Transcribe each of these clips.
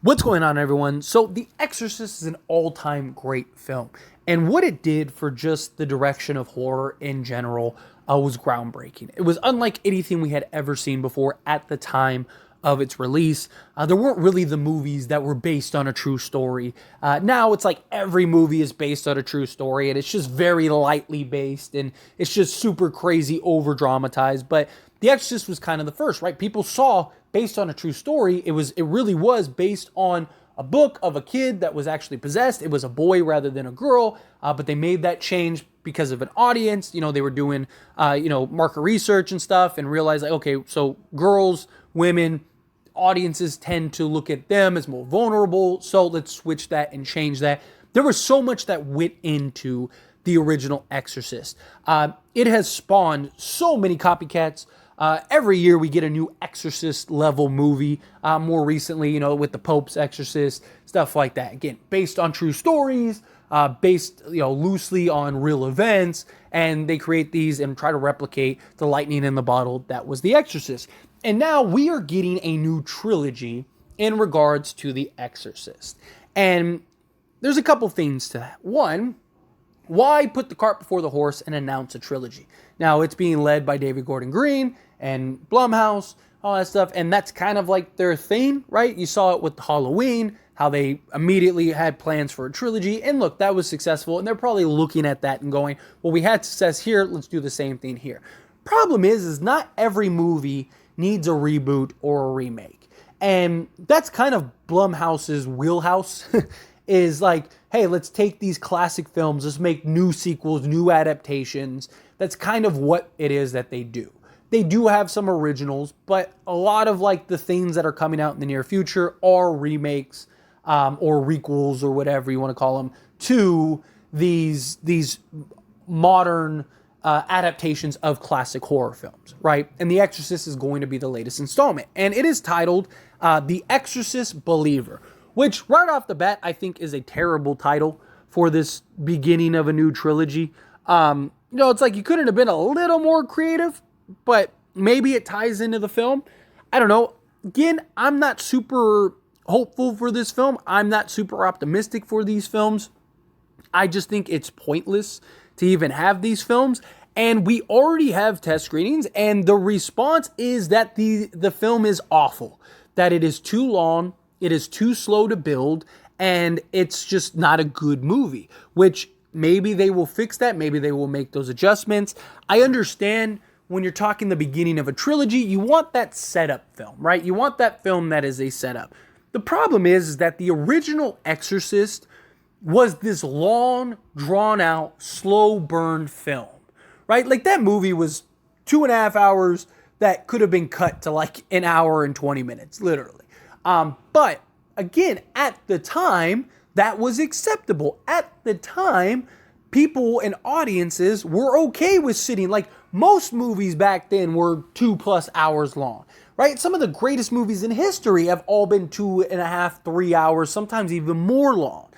What's going on, everyone? So, The Exorcist is an all-time great film, and what it did for just the direction of horror in general was groundbreaking. It was unlike anything we had ever seen before at the time of its release. There weren't really the movies that were based on a true story. Now it's like every movie is based on a true story, and it's just very lightly based, and it's just super crazy, over-dramatized, but The Exorcist was kind of the first, right? People saw based on a true story. It really was based on a book of a kid that was actually possessed. It was a boy rather than a girl, but they made that change because of an audience. You know, they were doing, market research and stuff and realized, like, okay, so girls, women, audiences tend to look at them as more vulnerable. So let's switch that and change that. There was so much that went into the original Exorcist. It has spawned so many copycats. Every year we get a new Exorcist level movie. More recently, with the Pope's Exorcist, stuff like that. Again, based on true stories, based loosely on real events, and they create these and try to replicate the lightning in the bottle that was The Exorcist. And now we are getting a new trilogy in regards to The Exorcist. And there's a couple things to that. One, why put the cart before the horse and announce a trilogy? Now, it's being led by David Gordon Green and Blumhouse, all that stuff, and that's kind of like their thing, right? You saw it with Halloween, how they immediately had plans for a trilogy, and look, that was successful, and they're probably looking at that and going, well, we had success here, let's do the same thing here. Problem is not every movie needs a reboot or a remake, and that's kind of Blumhouse's wheelhouse, is like, hey, let's take these classic films, let's make new sequels, new adaptations. That's kind of what it is that they do. They do have some originals, but a lot of like the things that are coming out in the near future are remakes or requels or whatever you want to call them to these modern adaptations of classic horror films, right? And The Exorcist is going to be the latest installment, and it is titled The Exorcist Believer, which right off the bat, I think is a terrible title for this beginning of a new trilogy. It's like you couldn't have been a little more creative, but maybe it ties into the film. I don't know. Again, I'm not super hopeful for this film. I'm not super optimistic for these films. I just think it's pointless to even have these films. And we already have test screenings, and the response is that the film is awful, that it is too long, it is too slow to build, and it's just not a good movie, which maybe they will fix that. Maybe they will make those adjustments. I understand when you're talking the beginning of a trilogy, you want that setup film, right? You want that film that is a setup. The problem is that the original Exorcist was this long, drawn-out, slow burn film, right? Like that movie was 2.5 hours that could have been cut to like an hour and 20 minutes, literally. But again, at the time, that was acceptable. At the time, people and audiences were okay with sitting. Like most movies back then were 2+ hours long, right? Some of the greatest movies in history have all been 2.5, 3 hours, sometimes even more long.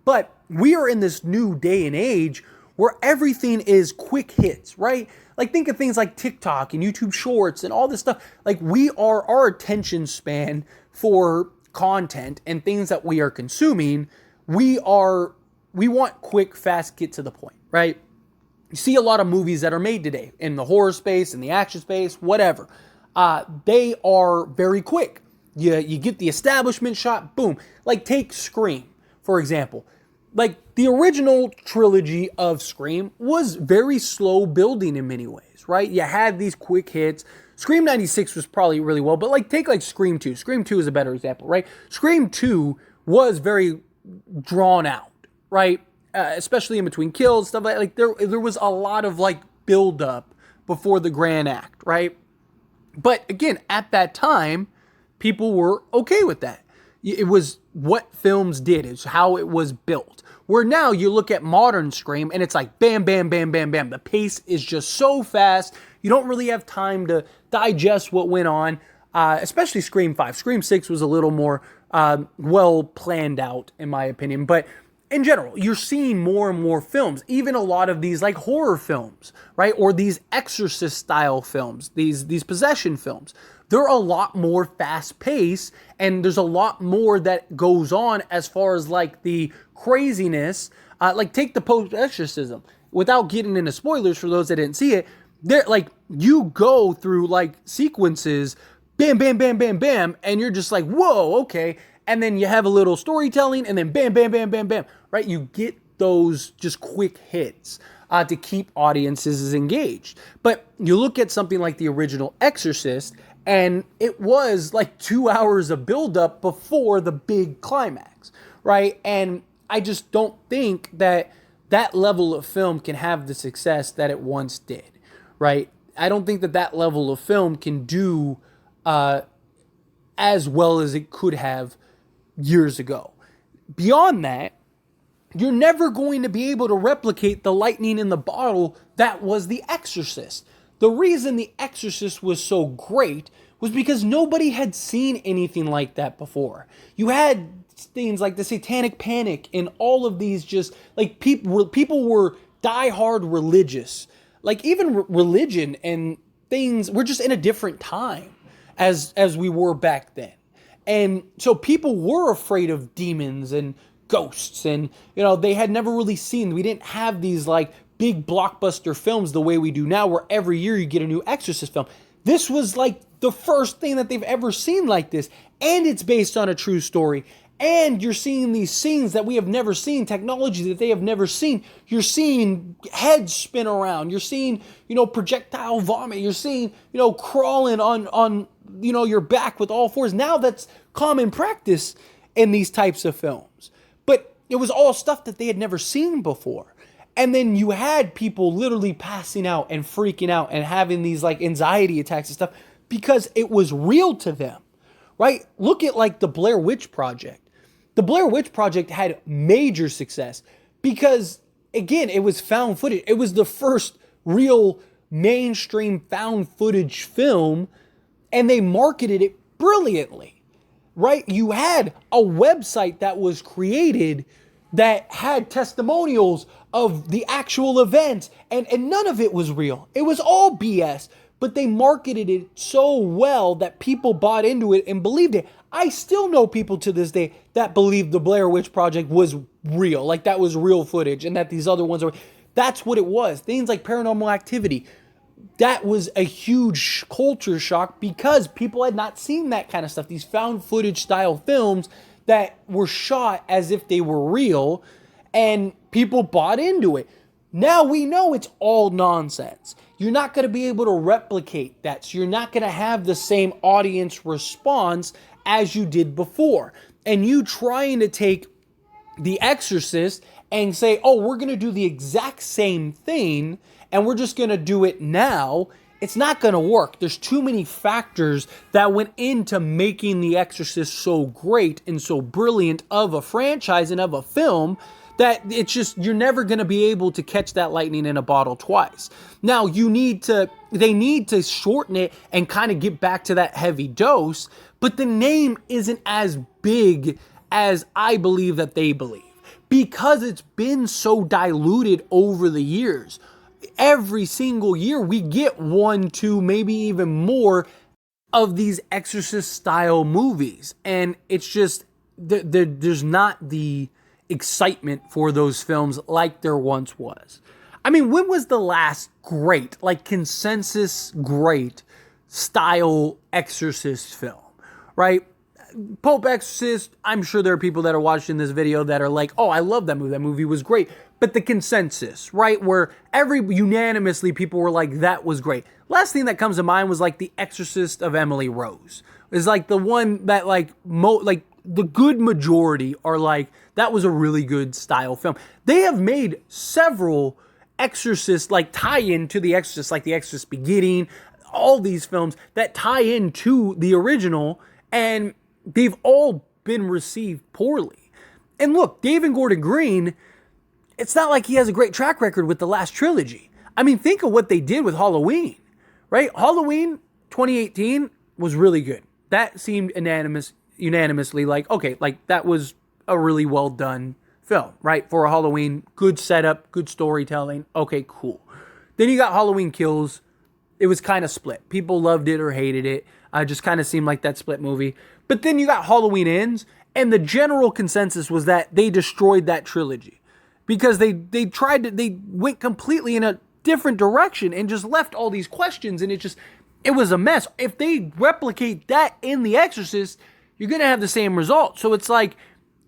But we are in this new day and age where everything is quick hits, right? Like think of things like TikTok and YouTube Shorts and all this stuff. Like our attention span for content and things that we are consuming, we want quick, fast, get to the point, right? You see a lot of movies that are made today in the horror space, in the action space, whatever. They are very quick. You get the establishment shot, boom. Like take Scream, for example. Like the original trilogy of Scream was very slow building in many ways, right? You had these quick hits. Scream 96 was probably really well, but like take like Scream 2. Scream 2 is a better example, right? Scream 2 was very drawn out, right? Especially in between kills, stuff like there was a lot of like build up before the grand act, right? But again, at that time, people were okay with that. It was what films did. It's how it was built. Where now you look at modern Scream and it's like bam, bam, bam, bam, bam. The pace is just so fast. You don't really have time to digest what went on, especially Scream 5. Scream 6 was a little more well planned out, in my opinion. But in general, you're seeing more and more films, even a lot of these like horror films, right? Or these Exorcist style films, these possession films. they're a lot more fast paced, and there's a lot more that goes on as far as like the craziness. Like take the post exorcism, without getting into spoilers for those that didn't see it. They're like, you go through like sequences, bam, bam, bam, bam, bam, and you're just like, whoa, okay. And then you have a little storytelling, and then bam, bam, bam, bam, bam, right? You get those just quick hits to keep audiences engaged. But you look at something like the original Exorcist, and it was like 2 hours of buildup before the big climax, right? And I just don't think that that level of film can have the success that it once did, right? I don't think that that level of film can do as well as it could have years ago. Beyond that, you're never going to be able to replicate the lightning in the bottle that was The Exorcist. The reason The Exorcist was so great was because nobody had seen anything like that before. You had things like the Satanic Panic and all of these, just like people were diehard religious. Like even religion and things, we're just in a different time as we were back then. And so people were afraid of demons and ghosts, and they had never really seen, we didn't have these like big blockbuster films the way we do now, where every year you get a new Exorcist film. This was like the first thing that they've ever seen like this, and it's based on a true story, and you're seeing these scenes that we have never seen, technology that they have never seen. You're seeing heads spin around, you're seeing projectile vomit, you're seeing crawling on your back with all fours. Now that's common practice in these types of films. But it was all stuff that they had never seen before. And then you had people literally passing out and freaking out and having these like anxiety attacks and stuff because it was real to them, right? Look at like the Blair Witch Project. The Blair Witch Project had major success because, again, it was found footage. It was the first real mainstream found footage film, and they marketed it brilliantly. Right? You had a website that was created that had testimonials of the actual events, and none of it was real. It was all BS, but they marketed it so well that people bought into it and believed it. I still know people to this day that believe the Blair Witch Project was real, like that was real footage, and that these other ones are. That's what it was. Things like Paranormal Activity. That was a huge culture shock because people had not seen that kind of stuff. These found footage style films that were shot as if they were real, and people bought into it. Now we know it's all nonsense. You're not going to be able to replicate that. So you're not going to have the same audience response as you did before. And you trying to take The Exorcist and say, oh, we're going to do the exact same thing and we're just going to do it now, it's not going to work. There's too many factors that went into making The Exorcist so great and so brilliant of a franchise and of a film that it's just, you're never going to be able to catch that lightning in a bottle twice. Now, they need to shorten it and kind of get back to that heavy dose, but the name isn't as big as I believe that they believe because it's been so diluted over the years. Every single year we get 1, 2, maybe even more of these Exorcist style movies. And it's just, there's not the excitement for those films like there once was. I mean, when was the last great, like consensus great style Exorcist film, right? Pope Exorcist, I'm sure there are people that are watching this video that are like, oh, I love that movie. That movie was great. But the consensus, right, where unanimously people were like, that was great. Last thing that comes to mind was like The Exorcist of Emily Rose. It's like the one that like the good majority are like, that was a really good style film. They have made several Exorcist like tie in to The Exorcist, like The Exorcist Beginning, all these films that tie into the original, and they've all been received poorly. And look, David Gordon Green, it's not like he has a great track record with the last trilogy. I mean, think of what they did with Halloween, right? Halloween 2018 was really good. That seemed unanimously like, okay, like that was a really well done film, right? For a Halloween, good setup, good storytelling. Okay, cool. Then you got Halloween Kills. It was kind of split. People loved it or hated it. Just kind of seemed like that split movie. But then you got Halloween Ends, and the general consensus was that they destroyed that trilogy because they went completely in a different direction and just left all these questions, and it was a mess. If they replicate that in The Exorcist, you're gonna have the same result. So it's like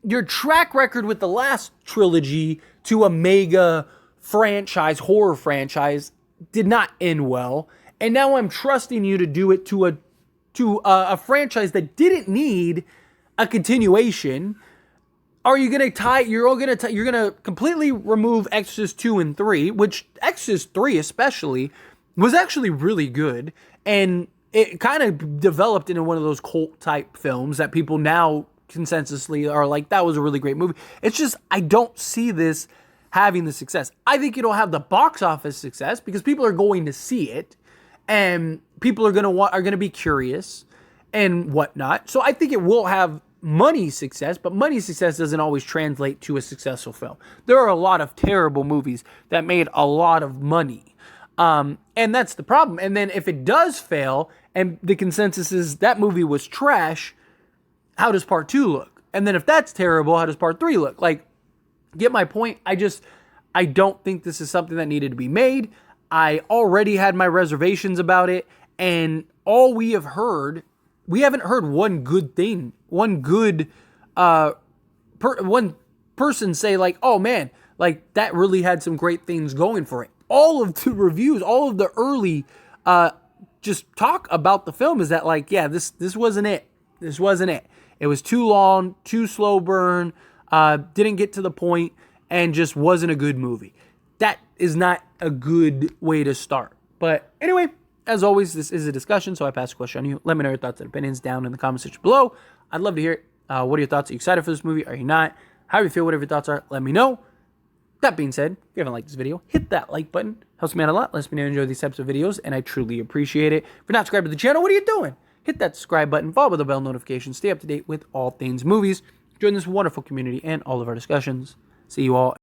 your track record with the last trilogy to a mega franchise, horror franchise, did not end well, and now I'm trusting you to do it to a franchise that didn't need a continuation. Are you gonna you're gonna completely remove Exorcist 2 and 3, which Exorcist 3 especially was actually really good, and it kind of developed into one of those cult type films that people now consensusly are like, that was a really great movie. It's just, I don't see this having the success. I think it'll have the box office success because people are going to see it, and people are gonna be curious and whatnot. So I think it will have money success, but money success doesn't always translate to a successful film. There are a lot of terrible movies that made a lot of money. And that's the problem. And then if it does fail and the consensus is that movie was trash, how does part 2 look? And then if that's terrible, how does part 3 look? Like, get my point? I don't think this is something that needed to be made. I already had my reservations about it, and all we haven't heard one good thing, one person say like, oh man, like that really had some great things going for it. All of the reviews, all of the early just talk about the film is that like, yeah, this wasn't it. This wasn't it. It was too long, too slow burn, didn't get to the point, and just wasn't a good movie. That is not a good way to start. But anyway, as always, this is a discussion, so I pass the question on you. Let me know your thoughts and opinions down in the comment section below. I'd love to hear it. What are your thoughts? Are you excited for this movie? Are you not? How do you feel? Whatever your thoughts are, let me know. That being said, if you haven't liked this video, hit that like button. Helps me out a lot. Lets me know you enjoy these types of videos, and I truly appreciate it. If you're not subscribed to the channel, what are you doing? Hit that subscribe button, follow with the bell notification, stay up to date with all things movies. Join this wonderful community and all of our discussions. See you all.